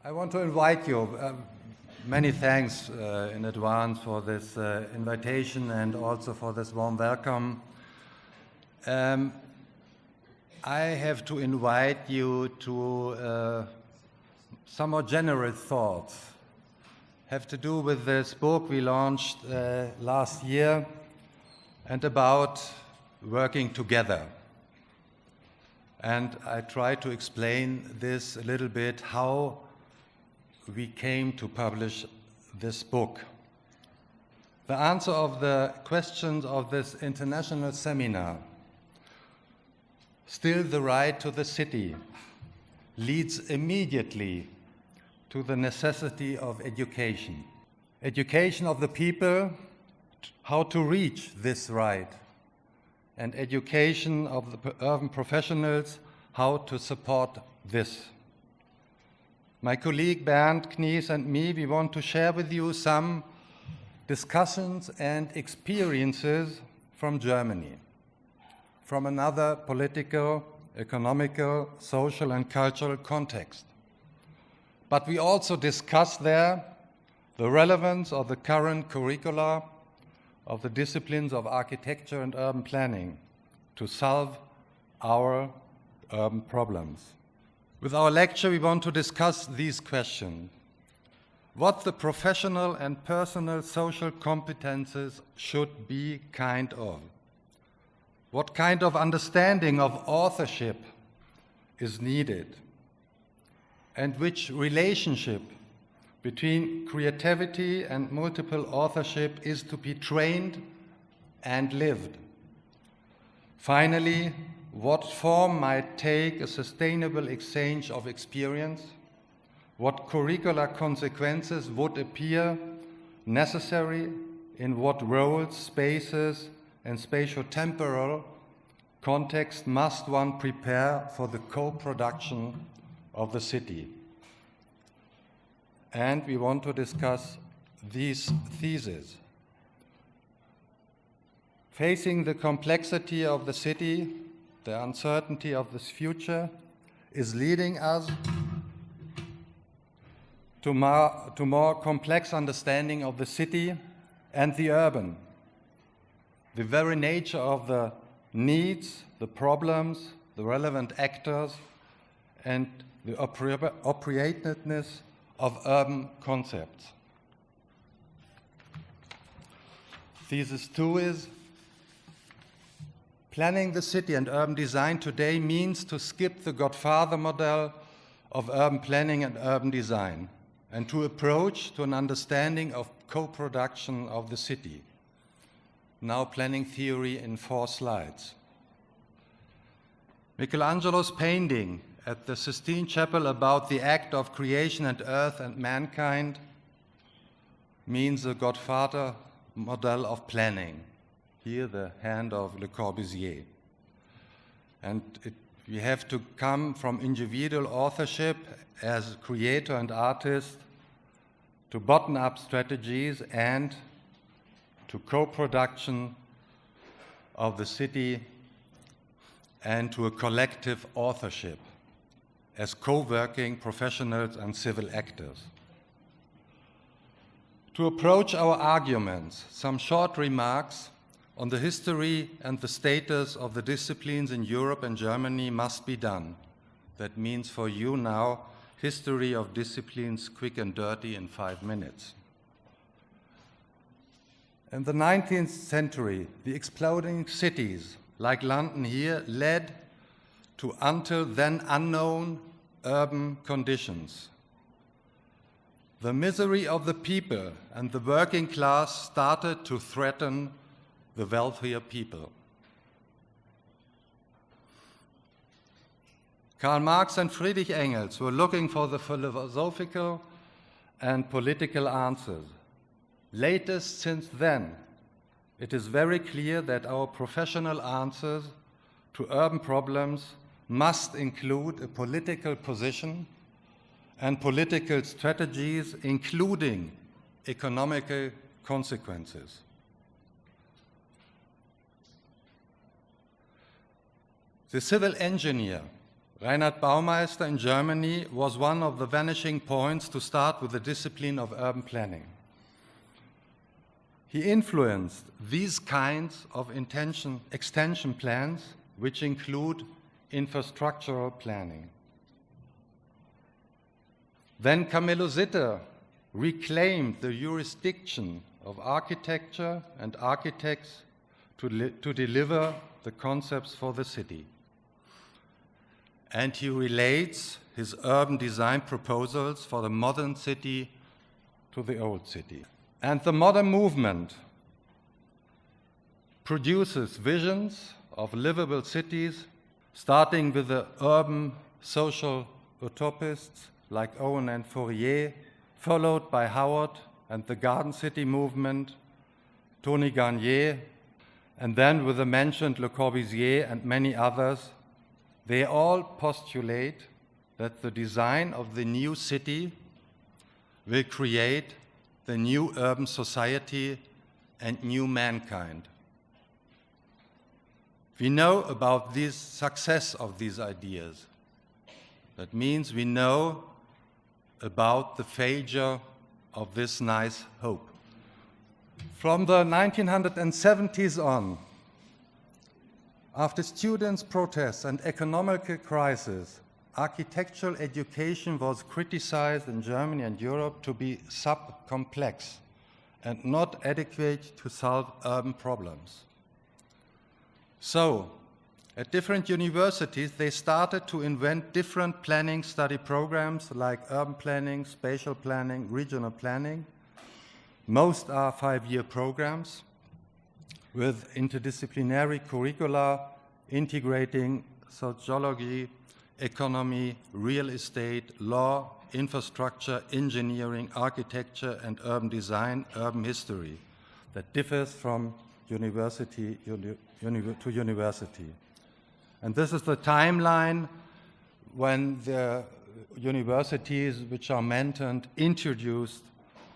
I want to invite you. Many thanks in advance for this invitation and also for this warm welcome. I have to invite you to some more general thoughts. Have to do with this book we launched last year and about working together. And I try to explain this a little bit, how we came to publish this book. The answer of the questions of this international seminar, still the right to the city, leads immediately to the necessity of education. Education of the people, how to reach this right, and education of the urban professionals, how to support this. My colleague Bernd Knies and me, we want to share with you some discussions and experiences from Germany, from another political, economical, social and cultural context. But we also discuss there the relevance of the current curricula of the disciplines of architecture and urban planning to solve our urban problems. With our lecture, we want to discuss these questions. What the professional and personal social competences should be kind of. What kind of understanding of authorship is needed. And which relationship between creativity and multiple authorship is to be trained and lived. Finally, what form might take a sustainable exchange of experience? What curricular consequences would appear necessary? In what roles, spaces, and spatio-temporal context must one prepare for the co-production of the city? And we want to discuss these theses. Facing the complexity of the city, the uncertainty of this future is leading us to more complex understanding of the city and the urban. The very nature of the needs, the problems, the relevant actors, and the appropriateness of urban concepts. Thesis 2 is, planning the city and urban design today means to skip the Godfather model of urban planning and urban design and to approach to an understanding of co-production of the city. Now planning theory in 4 slides. Michelangelo's painting at the Sistine Chapel about the act of creation and earth and mankind means the Godfather model of planning. Here, the hand of Le Corbusier. And we have to come from individual authorship as creator and artist to bottom-up strategies and to co-production of the city and to a collective authorship as co-working professionals and civil actors. To approach our arguments, some short remarks on the history and the status of the disciplines in Europe and Germany must be done. That means for you now, history of disciplines, quick and dirty in 5 minutes. In the 19th century, the exploding cities like London here led to until then unknown urban conditions. The misery of the people and the working class started to threaten the wealthier people. Karl Marx and Friedrich Engels were looking for the philosophical and political answers. Latest since then, it is very clear that our professional answers to urban problems must include a political position and political strategies, including economical consequences. The civil engineer Reinhard Baumeister in Germany was one of the vanishing points to start with the discipline of urban planning. He influenced these kinds of extension plans, which include infrastructural planning. Then Camillo Sitter reclaimed the jurisdiction of architecture and architects to deliver the concepts for the city. And he relates his urban design proposals for the modern city to the old city. And the modern movement produces visions of livable cities, starting with the urban social utopists like Owen and Fourier, followed by Howard and the Garden City movement, Tony Garnier, and then with the mentioned Le Corbusier and many others. They all postulate that the design of the new city will create the new urban society and new mankind. We know about the success of these ideas. That means we know about the failure of this nice hope. From the 1970s on, after students' protests and economic crisis, architectural education was criticized in Germany and Europe to be subcomplex and not adequate to solve urban problems. So, at different universities, they started to invent different planning study programs like urban planning, spatial planning, regional planning. Most are 5-year programs with interdisciplinary curricula integrating sociology, economy, real estate, law, infrastructure, engineering, architecture, and urban design, urban history that differs from university to university. And this is the timeline when the universities which are mentioned introduced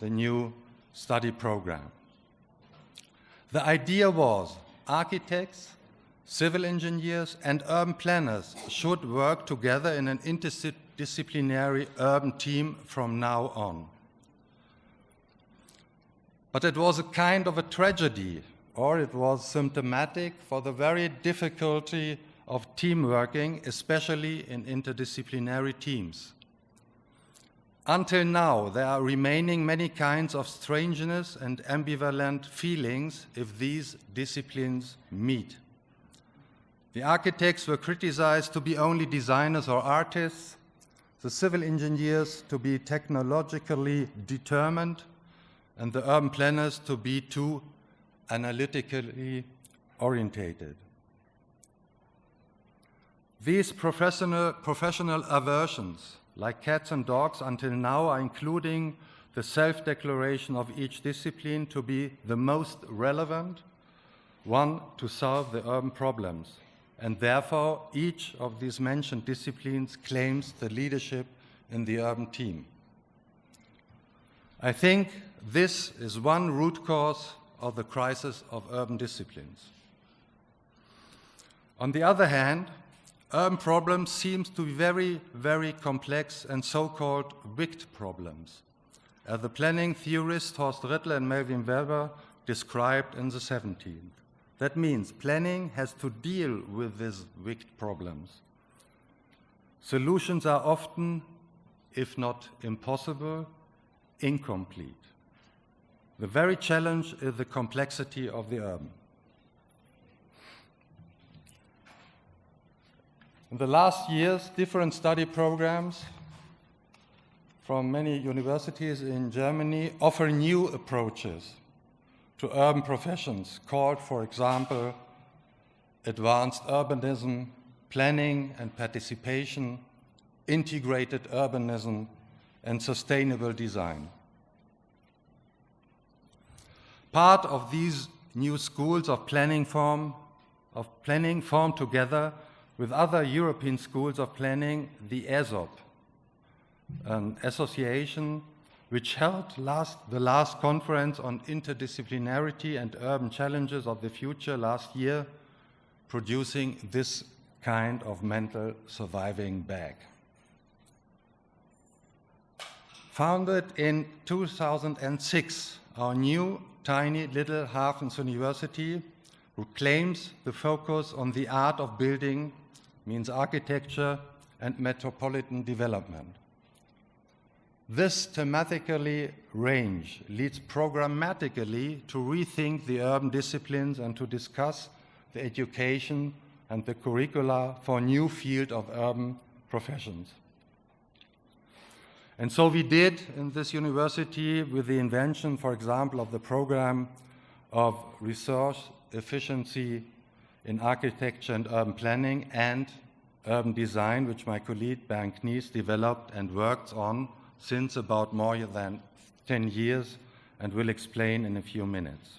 the new study program. The idea was architects, civil engineers, and urban planners should work together in an interdisciplinary urban team from now on. But it was a kind of a tragedy, or it was symptomatic for the very difficulty of team working, especially in interdisciplinary teams. Until now, there are remaining many kinds of strangeness and ambivalent feelings if these disciplines meet. The architects were criticized to be only designers or artists, the civil engineers to be technologically determined, and the urban planners to be too analytically orientated. These professional aversions, like cats and dogs, until now are including the self-declaration of each discipline to be the most relevant one to solve the urban problems. And therefore, each of these mentioned disciplines claims the leadership in the urban team. I think this is one root cause of the crisis of urban disciplines. On the other hand, urban problems seem to be very, very complex and so-called wicked problems, as the planning theorists Horst Rittler and Melvin Weber described in the 17th. That means planning has to deal with these wicked problems. Solutions are often, if not impossible, incomplete. The very challenge is the complexity of the urban. In the last years, different study programs from many universities in Germany offer new approaches to urban professions called, for example, advanced urbanism, planning and participation, integrated urbanism, and sustainable design. Part of these new schools of planning form together with other European schools of planning the ESOP, an association which held the last conference on interdisciplinarity and urban challenges of the future last year, producing this kind of mental surviving bag. Founded in 2006, our new tiny little Havens University claims the focus on the art of building, means architecture and metropolitan development. This thematically range leads programmatically to rethink the urban disciplines and to discuss the education and the curricula for a new field of urban professions. And so we did in this university with the invention, for example, of the program of resource efficiency in architecture and urban planning and urban design, which my colleague Bernd Knies developed and worked on since about more than 10 years and will explain in a few minutes.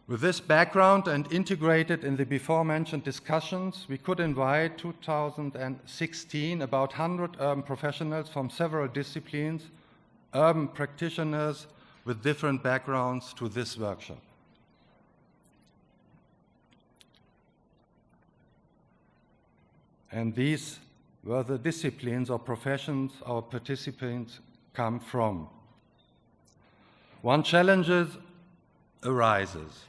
With this background and integrated in the before-mentioned discussions, we could invite 2016 about 100 urban professionals from several disciplines, urban practitioners with different backgrounds to this workshop. And these were the disciplines or professions our participants come from. One challenge arises: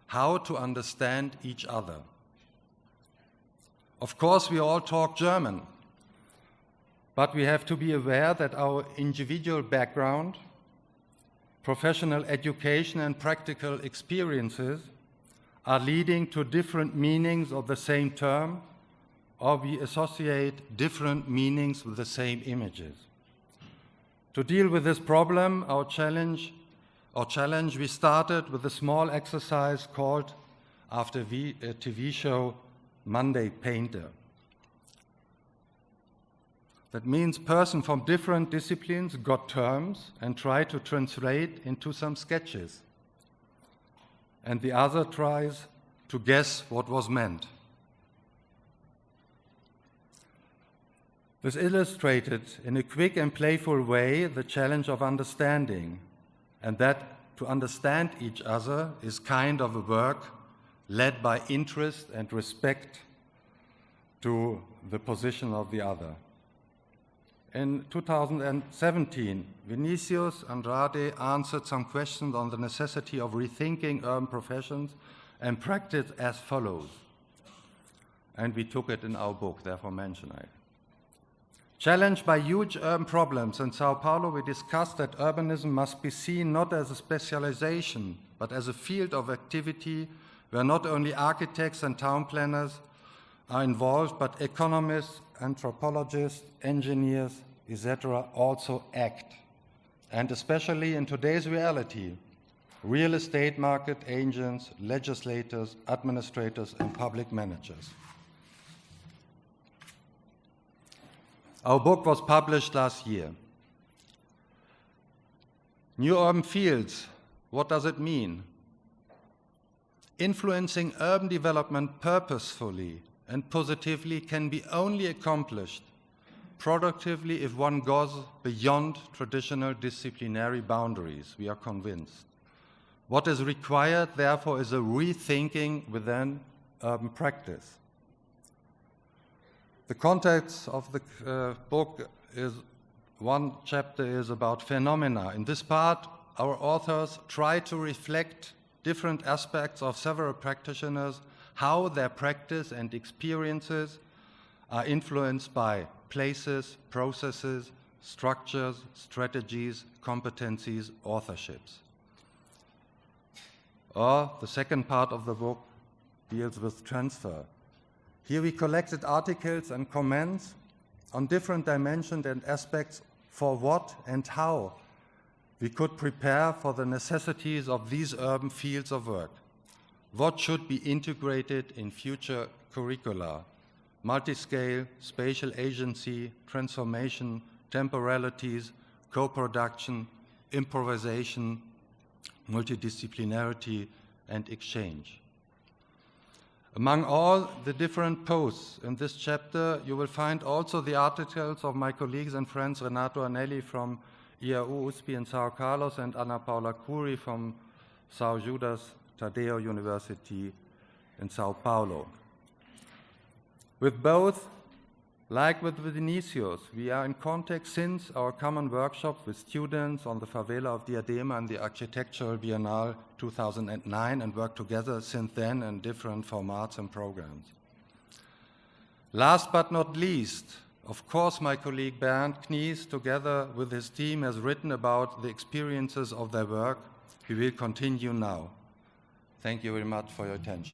how to understand each other. Of course, we all talk German, but we have to be aware that our individual background, professional education, and practical experiences are leading to different meanings of the same term, or we associate different meanings with the same images. To deal with this problem, our challenge, we started with a small exercise called, after a TV show, Monday Painter. That means person from different disciplines got terms and tried to translate into some sketches. And the other tries to guess what was meant. This illustrated in a quick and playful way the challenge of understanding, and that to understand each other is kind of a work led by interest and respect to the position of the other. In 2017, Vinicius Andrade answered some questions on the necessity of rethinking urban professions and practice as follows. And we took it in our book, therefore mention it. Challenged by huge urban problems in Sao Paulo, we discussed that urbanism must be seen not as a specialization, but as a field of activity where not only architects and town planners are involved, but economists, anthropologists, engineers, etc. also act. And especially in today's reality, real estate market agents, legislators, administrators, and public managers. Our book was published last year. New urban fields, what does it mean? Influencing urban development purposefully and positively can be only accomplished productively if one goes beyond traditional disciplinary boundaries, we are convinced. What is required, therefore, is a rethinking within urban practice. The context of the book is, one chapter is about phenomena. In this part, our authors try to reflect different aspects of several practitioners, how their practice and experiences are influenced by places, processes, structures, strategies, competencies, authorships. Or the second part of the book deals with transfer. Here we collected articles and comments on different dimensions and aspects for what and how we could prepare for the necessities of these urban fields of work. What should be integrated in future curricula? Multiscale, spatial agency, transformation, temporalities, co-production, improvisation, multidisciplinarity, and exchange. Among all the different posts in this chapter, you will find also the articles of my colleagues and friends Renato Anelli from IAU USP in Sao Carlos and Ana Paula Curi from São Judas Tadeo University in Sao Paulo. With both, like with Vinicius, we are in contact since our common workshop with students on the favela of Diadema and the Architectural Biennale 2009, and work together since then in different formats and programs. Last but not least, of course, my colleague Bernd Knies, together with his team, has written about the experiences of their work. We will continue now. Thank you very much for your attention.